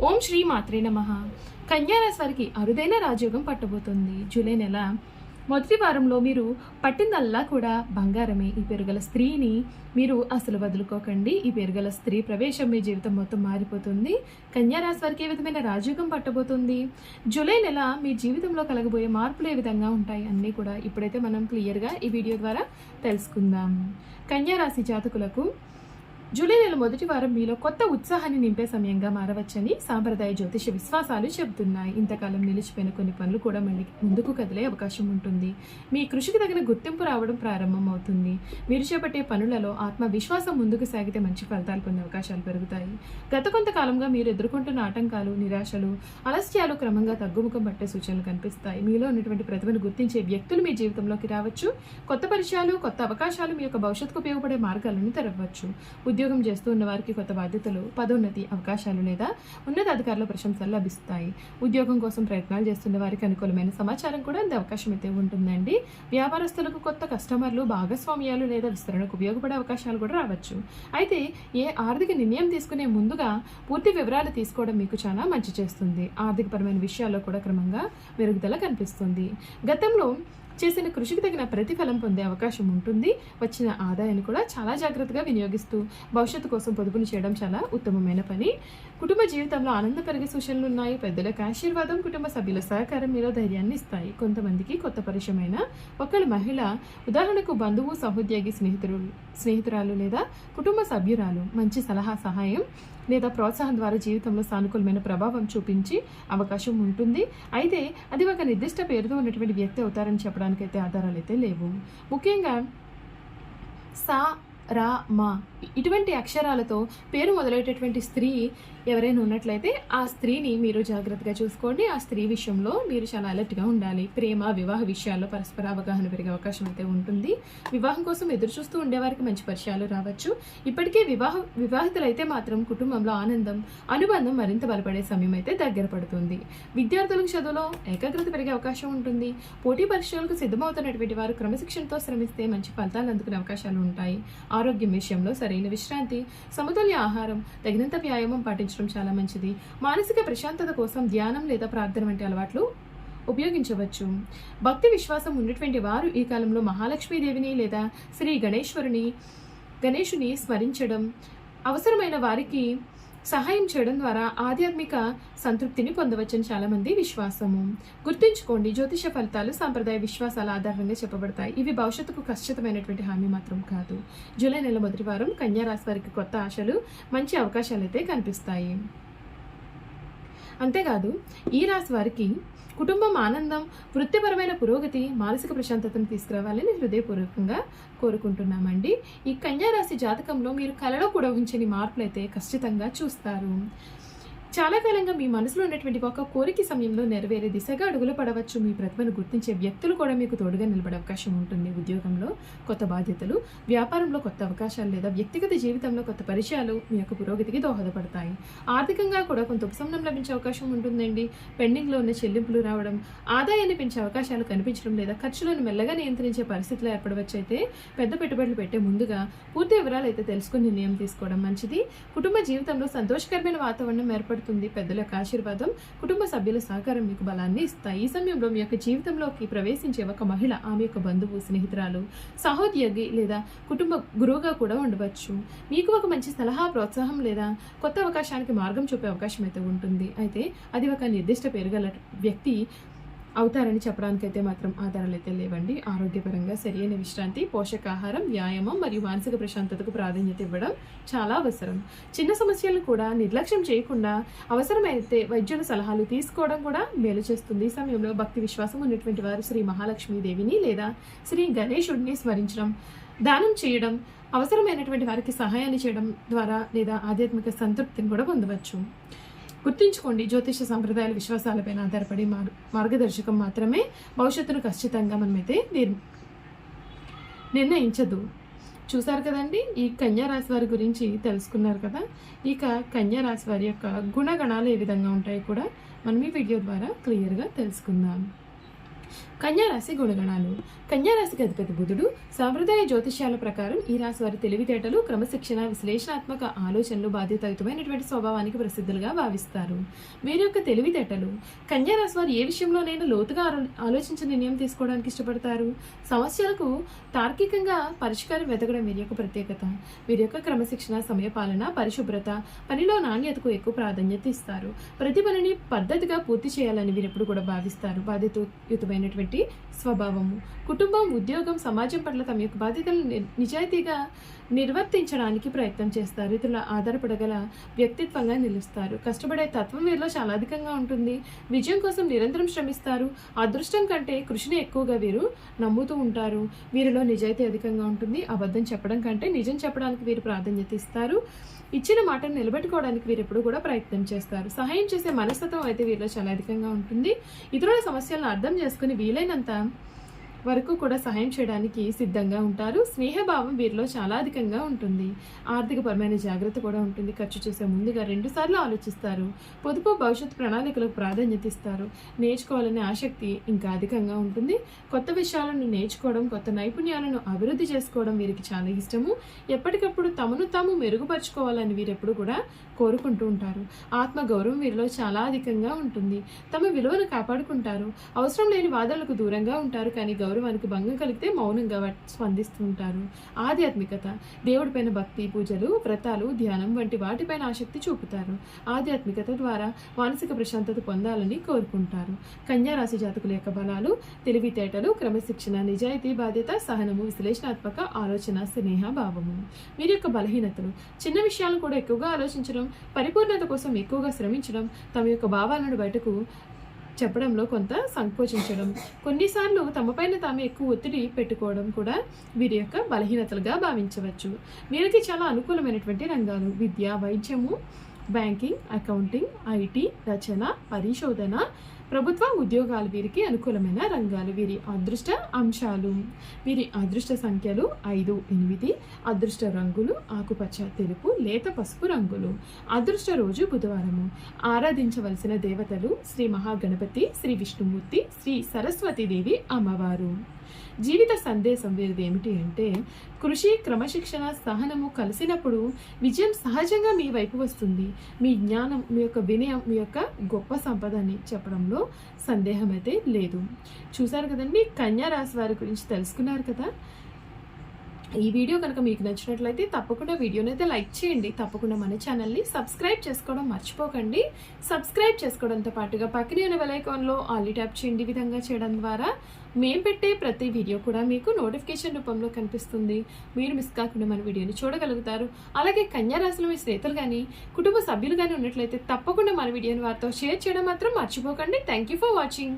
ఓం శ్రీ మాత్రే నమః. కన్యా రాశి వారికి అరుదైన రాజయోగం పట్టబోతుంది. జూలై నెల మొదటి వారంలో మీరు పట్టిందల్లా కూడా బంగారమే. ఈ పెరుగల స్త్రీని మీరు అసలు వదులుకోకండి. ఈ పెరుగల స్త్రీ ప్రవేశం మీ జీవితం మొత్తం మారిపోతుంది. కన్యా రాశి వారికి ఏ విధమైన రాజయోగం పట్టబోతుంది, జూలై నెల మీ జీవితంలో కలగబోయే మార్పులు ఏ విధంగా ఉంటాయి అన్నీ కూడా ఇప్పుడైతే మనం క్లియర్గా ఈ వీడియో ద్వారా తెలుసుకుందాం. కన్యా రాశి జాతకులకు జూలై నెల మొదటి వారం మీలో కొత్త ఉత్సాహాన్ని నింపే సమయంగా మారవచ్చని సాంప్రదాయ జ్యోతిష విశ్వాసాలు చెబుతున్నాయి. ఇంతకాలం నిలిచిపోయిన కొన్ని పనులు కూడా మళ్ళీ ముందుకు కదిలే అవకాశం ఉంటుంది. మీ కృషికి తగిన గుర్తింపు రావడం ప్రారంభం అవుతుంది. మీరు చేపట్టే పనులలో ఆత్మవిశ్వాసం ముందుకు సాగితే మంచి ఫలితాలు పొందే అవకాశాలు పెరుగుతాయి. గత కొంతకాలంగా మీరు ఎదుర్కొంటున్న ఆటంకాలు, నిరాశలు, ఆలస్యాలు క్రమంగా తగ్గుముఖం పట్టే సూచనలు కనిపిస్తాయి. మీలో ఉన్నటువంటి ప్రతిభను గుర్తించే వ్యక్తులు మీ జీవితంలోకి రావచ్చు. కొత్త పరిచయాలు, కొత్త అవకాశాలు మీ యొక్క భవిష్యత్తుకు ఉపయోగపడే మార్గాలను తెరవచ్చు. ఉద్యోగం చేస్తూ ఉన్న వారికి కొత్త బాధ్యతలు, పదోన్నతి అవకాశాలు లేదా ఉన్నత అధికారుల ప్రశంసలు లభిస్తాయి. ఉద్యోగం కోసం ప్రయత్నాలు చేస్తున్న వారికి అనుకూలమైన సమాచారం కూడా అందే అవకాశం అయితే ఉంటుందండి. వ్యాపారస్తులకు కొత్త కస్టమర్లు, భాగస్వామ్యాలు లేదా విస్తరణకు ఉపయోగపడే అవకాశాలు కూడా రావచ్చు. అయితే ఏ ఆర్థిక నిర్ణయం తీసుకునే ముందుగా పూర్తి వివరాలు తీసుకోవడం మీకు చాలా మంచి చేస్తుంది. ఆర్థికపరమైన విషయాల్లో కూడా క్రమంగా మెరుగుదల కనిపిస్తుంది. గతంలో చేసిన కృషికి తగిన ప్రతిఫలం పొందే అవకాశం ఉంటుంది. వచ్చిన ఆదాయాన్ని కూడా చాలా జాగ్రత్తగా వినియోగిస్తూ భవిష్యత్తు కోసం పొదుపులు చేయడం చాలా ఉత్తమమైన పని. కుటుంబ జీవితంలో ఆనందం పెరిగే సూచనలు ఉన్నాయి. పెద్దలకు ఆశీర్వాదం, కుటుంబ సభ్యుల సహకారం మీలో ధైర్యాన్ని ఇస్తాయి. కొంతమందికి కొత్త పరిచయమైన ఒకళ్ళ మహిళ, ఉదాహరణకు బంధువు, సహోద్యోగి, స్నేహితురాలు లేదా కుటుంబ సభ్యురాలు మంచి సలహా, సహాయం లేదా ప్రోత్సాహం ద్వారా జీవితంలో సానుకూలమైన ప్రభావం చూపించి అవకాశం ఉంటుంది. అయితే అది ఒక నిర్దిష్ట పేరుతో ఉన్నటువంటి వ్యక్తి అవుతారని చెప్పడానికైతే ఆధారాలు అయితే లేవు. ముఖ్యంగా సా, రా, మా ఇటువంటి అక్షరాలతో పేరు మొదలయ్యేటటువంటి స్త్రీ ఎవరైనా ఉన్నట్లయితే ఆ స్త్రీని మీరు జాగ్రత్తగా చూసుకోండి. ఆ స్త్రీ విషయంలో మీరు చాలా అలర్ట్గా ఉండాలి. ప్రేమ, వివాహ విషయాల్లో పరస్పర అవగాహన పెరిగే అవకాశం అయితే ఉంటుంది. వివాహం కోసం ఎదురు చూస్తూ ఉండేవారికి మంచి పరిచయాలు రావచ్చు. ఇప్పటికే వివాహితులైతే మాత్రం కుటుంబంలో ఆనందం, అనుబంధం మరింత బలపడే సమయం అయితే దగ్గర పడుతుంది. విద్యార్థులకు చదువులో ఏకాగ్రత పెరిగే అవకాశం ఉంటుంది. పోటీ పరీక్షలకు సిద్ధమవుతున్నటువంటి వారు క్రమశిక్షణతో శ్రమిస్తే మంచి ఫలితాలు అందుకునే అవకాశాలు ఉంటాయి. ఆరోగ్యం విషయంలో సరైన విశ్రాంతి, సమతుల్య ఆహారం, తగినంత వ్యాయామం పాటించడం చాలా మంచిది. మానసిక ప్రశాంతత కోసం ధ్యానం లేదా ప్రార్థన వంటి అలవాట్లు ఉపయోగించవచ్చు. భక్తి విశ్వాసం ఉన్నటువంటి వారు ఈ కాలంలో మహాలక్ష్మీదేవిని లేదా శ్రీ గణేశుని స్మరించడం, అవసరమైన వారికి సహాయం చేయడం ద్వారా ఆధ్యాత్మిక సంతృప్తిని పొందవచ్చని చాలామంది విశ్వాసము. గుర్తుంచుకోండి, జ్యోతిష ఫలితాలు సాంప్రదాయ విశ్వాసాల ఆధారంగా చెప్పబడతాయి. ఇవి భవిష్యత్తుకు ఖచ్చితమైనటువంటి హామీ మాత్రం కాదు. జూలై నెల మొదటి వారం కన్యా రాశి వారికి కొత్త ఆశలు, మంచి అవకాశాలు అయితే కనిపిస్తాయి. అంతేకాదు ఈ రాశి వారికి కుటుంబం ఆనందం, వృత్తిపరమైన పురోగతి, మానసిక ప్రశాంతతను తీసుకురావాలని హృదయపూర్వకంగా కోరుకుంటున్నామండి. ఈ కన్యా రాశి జాతకంలో మీరు కలలో కూడా ఉంచని మార్పులు అయితే ఖచ్చితంగా చూస్తారు. చాలా కాలంగా మీ మనసులో ఉన్నటువంటి ఒక కోరిక సమయంలో నెరవేరే దిశగా అడుగులు పడవచ్చు. మీ ప్రతిభను గుర్తించే వ్యక్తులు కూడా మీకు తోడుగా నిలబడే అవకాశం ఉంటుంది. ఉద్యోగంలో కొత్త బాధ్యతలు, వ్యాపారంలో కొత్త అవకాశాలు లేదా వ్యక్తిగత జీవితంలో కొత్త పరిచయాలు మీ యొక్క పురోగతికి దోహదపడతాయి. ఆర్థికంగా కూడా కొంత ఉపశమనం లభించే అవకాశం ఉంటుందండి. పెండింగ్లో ఉన్న చెల్లింపులు రావడం, ఆదాయాన్ని పెంచే అవకాశాలు కనిపించడం లేదా ఖర్చులను మెల్లగా నియంత్రించే పరిస్థితులు ఏర్పడవచ్చు. అయితే పెద్ద పెట్టుబడులు పెట్టే ముందుగా పూర్తి వివరాలు అయితే తెలుసుకుని నిర్ణయం తీసుకోవడం మంచిది. కుటుంబ జీవితంలో సంతోషకరమైన వాతావరణం ఏర్పడుతుంది. పెద్దలకు ఆశీర్వాదం, కుటుంబ సభ్యుల సహకారం మీకు బలాన్ని ఇస్తాయి. ఈ సమయంలో మీ యొక్క జీవితంలోకి ప్రవేశించే ఒక మహిళ ఆమె యొక్క బంధువు, స్నేహితురాలు, సహోద్యోగి లేదా కుటుంబ గురువుగా కూడా ఉండవచ్చు. మీకు ఒక మంచి సలహా, ప్రోత్సాహం లేదా కొత్త అవకాశానికి మార్గం చూపే అవకాశం అయితే ఉంటుంది. అయితే అది ఒక నిర్దిష్ట పేరు గల వ్యక్తి అవుతారని చెప్పడానికైతే మాత్రం ఆధారాలు అయితే లేవండి. ఆరోగ్యపరంగా సరైన విశ్రాంతి, పోషకాహారం, వ్యాయామం మరియు మానసిక ప్రశాంతతకు ప్రాధాన్యత ఇవ్వడం చాలా అవసరం. చిన్న సమస్యలను కూడా నిర్లక్ష్యం చేయకుండా అవసరమైతే వైద్యుల సలహాలు తీసుకోవడం కూడా మేలు చేస్తుంది. ఈ సమయంలో భక్తి విశ్వాసం ఉన్నటువంటి వారు శ్రీ మహాలక్ష్మీదేవిని లేదా శ్రీ గణేశుడిని స్మరించడం, దానం చేయడం, అవసరమైనటువంటి వారికి సహాయాన్ని చేయడం ద్వారా లేదా ఆధ్యాత్మిక సంతృప్తిని కూడా పొందవచ్చు. గుర్తుంచుకోండి, జ్యోతిష సంప్రదాయాల విశ్వాసాలపైన ఆధారపడి మార్గదర్శకం మాత్రమే భవిష్యత్తును ఖచ్చితంగా మనమైతే నిర్ణయించదు. చూసారు కదండి, ఈ కన్యా రాశి వారి గురించి తెలుసుకున్నారు కదా. ఇక కన్యా రాశి వారి యొక్క గుణగణాలు ఏ విధంగా ఉంటాయి కూడా మనం ఈ వీడియో ద్వారా క్లియర్గా తెలుసుకుందాం. కన్యా రాశి గుణగణాలు. కన్యా రాశికి అధిపతి బుధుడు. సాంప్రదాయ జ్యోతిష్యాల ప్రకారం ఈ రాశి వారి తెలివితేటలు, క్రమశిక్షణ, విశ్లేషణాత్మక ఆలోచనలు, బాధ్యతాయుతమైనటువంటి స్వభావానికి ప్రసిద్ధులుగా భావిస్తారు. వీరి యొక్క తెలివితేటలు. కన్యా రాశి వారు ఏ విషయంలోనైనా లోతుగా ఆలోచించి నిర్ణయం తీసుకోవడానికి ఇష్టపడతారు. సమస్యలకు తార్కికంగా పరిష్కారం వెతకడం వీరి యొక్క ప్రత్యేకత. వీరి యొక్క క్రమశిక్షణ, సమయపాలన, పరిశుభ్రత, పనిలో నాణ్యతకు ఎక్కువ ప్రాధాన్యత ఇస్తారు. ప్రతి పనిని పద్ధతిగా పూర్తి చేయాలని వీరెప్పుడు కూడా భావిస్తారు. బాధ్యతాయుతమైనటువంటి స్వభావము. కుటుంబం, ఉద్యోగం, సమాజం పట్ల తమ యొక్క బాధ్యతలను నిజాయితీగా నిర్వర్తించడానికి ప్రయత్నం చేస్తారు. ఇతరుల ఆధారపడగల వ్యక్తిత్వంగా నిలుస్తారు. కష్టపడే తత్వం వీరిలో చాలా అధికంగా ఉంటుంది. విజయం కోసం నిరంతరం శ్రమిస్తారు. అదృష్టం కంటే కృషిని ఎక్కువగా వీరు నమ్ముతూ ఉంటారు. వీరిలో నిజాయితీ అధికంగా ఉంటుంది. అబద్ధం చెప్పడం కంటే నిజం చెప్పడానికి వీరు ప్రాధాన్యత ఇస్తారు. ఇచ్చిన మాటను నిలబెట్టుకోవడానికి వీరు ఎప్పుడు కూడా ప్రయత్నం చేస్తారు. సహాయం చేసే మనస్తత్వం అయితే వీరిలో చాలా అధికంగా ఉంటుంది. ఇతరుల సమస్యలను అర్థం చేసుకుని వీలైనంత వరకు కూడా సహాయం చేయడానికి సిద్ధంగా ఉంటారు. స్నేహభావం వీరిలో చాలా అధికంగా ఉంటుంది. ఆర్థికపరమైన జాగ్రత్త కూడా ఉంటుంది. ఖర్చు చేసే ముందుగా 2 సార్లు ఆలోచిస్తారు. పొదుపు, భవిష్యత్ ప్రణాళికలకు ప్రాధాన్యత ఇస్తారు. నేర్చుకోవాలనే ఆసక్తి ఇంకా అధికంగా ఉంటుంది. కొత్త విషయాలను నేర్చుకోవడం, కొత్త నైపుణ్యాలను అభివృద్ధి చేసుకోవడం వీరికి చాలా ఇష్టము. ఎప్పటికప్పుడు తమను తాము మెరుగుపరుచుకోవాలని వీరెప్పుడు కూడా కోరుకుంటూ ఉంటారు. ఆత్మగౌరవం వీరిలో చాలా అధికంగా ఉంటుంది. తమ విలువను కాపాడుకుంటారు. అవసరం లేని వాదనలకు దూరంగా ఉంటారు. కానీ గౌరవానికి భంగం కలిగితే మౌనంగా స్పందిస్తూ ఉంటారు. ఆధ్యాత్మికత. దేవుడిపైన భక్తి, పూజలు, వ్రతాలు, ధ్యానం వంటి వాటిపైన ఆసక్తి చూపుతారు. ఆధ్యాత్మికత ద్వారా మానసిక ప్రశాంతత పొందాలని కోరుకుంటారు. కన్యా రాశి జాతకుల యొక్క బలాలు. తెలివితేటలు, క్రమశిక్షణ, నిజాయితీ, బాధ్యత, సహనము, విశ్లేషణాత్మక ఆలోచన, స్నేహ భావము. వీరి యొక్క బలహీనతలు. చిన్న విషయాలను కూడా ఎక్కువగా ఆలోచించడం, పరిపూర్ణత కోసం ఎక్కువగా శ్రమించడం, తమ యొక్క భావాలను బయటకు చెప్పడంలో కొంత సంకోచించడం, కొన్నిసార్లు తమపైన తాము ఎక్కువ ఒత్తిడి పెట్టుకోవడం కూడా వీరి యొక్క బలహీనతలుగా భావించవచ్చు. వీరికి చాలా అనుకూలమైనటువంటి రంగాలు విద్య, వైద్యము, బ్యాంకింగ్, అకౌంటింగ్, ఐటీ, రచన, పరిశోధన, ప్రభుత్వ ఉద్యోగాలు వీరికి అనుకూలమైన రంగాలు. వీరి అదృష్ట అంశాలు. వీరి అదృష్ట సంఖ్యలు 5, 8. అదృష్ట రంగులు ఆకుపచ్చ, తెలుపు, లేత పసుపు రంగులు. అదృష్ట రోజు బుధవారము. ఆరాధించవలసిన దేవతలు శ్రీ మహాగణపతి, శ్రీ విష్ణుమూర్తి, శ్రీ సరస్వతీదేవి అమ్మవారు. జీవిత సందేశం వీరిది ఏమిటి అంటే, కృషి, క్రమశిక్షణ, సహనము కలిసినప్పుడు విజయం సహజంగా మీ వైపు వస్తుంది. మీ జ్ఞానం, మీ యొక్క వినయం మీ యొక్క గొప్ప సంపద అని చెప్పడంలో సందేహం అయితే లేదు. చూసారు కదండి, కన్యా రాశి వారి గురించి తెలుసుకున్నారు కదా. ఈ వీడియో కనుక మీకు నచ్చినట్లయితే తప్పకుండా వీడియోని అయితే లైక్ చేయండి. తప్పకుండా మన ఛానల్ని సబ్స్క్రైబ్ చేసుకోవడం మర్చిపోకండి. సబ్స్క్రైబ్ చేసుకోవడంతో పాటుగా పక్కనే ఉన్న బెల్ ఐకాన్లో ఆల్ ట్యాప్ చేయండి. ఈ విధంగా చేయడం ద్వారా మేము పెట్టే ప్రతి వీడియో కూడా మీకు నోటిఫికేషన్ రూపంలో కనిపిస్తుంది. మీరు మిస్ కాకుండా మన వీడియోని చూడగలుగుతారు. అలాగే కన్యా రాశిలో మీ స్నేహితులు కానీ కుటుంబ సభ్యులు కానీ ఉన్నట్లయితే తప్పకుండా మన వీడియోని వారితో షేర్ చేయడం మాత్రం మర్చిపోకండి. Thank you for watching.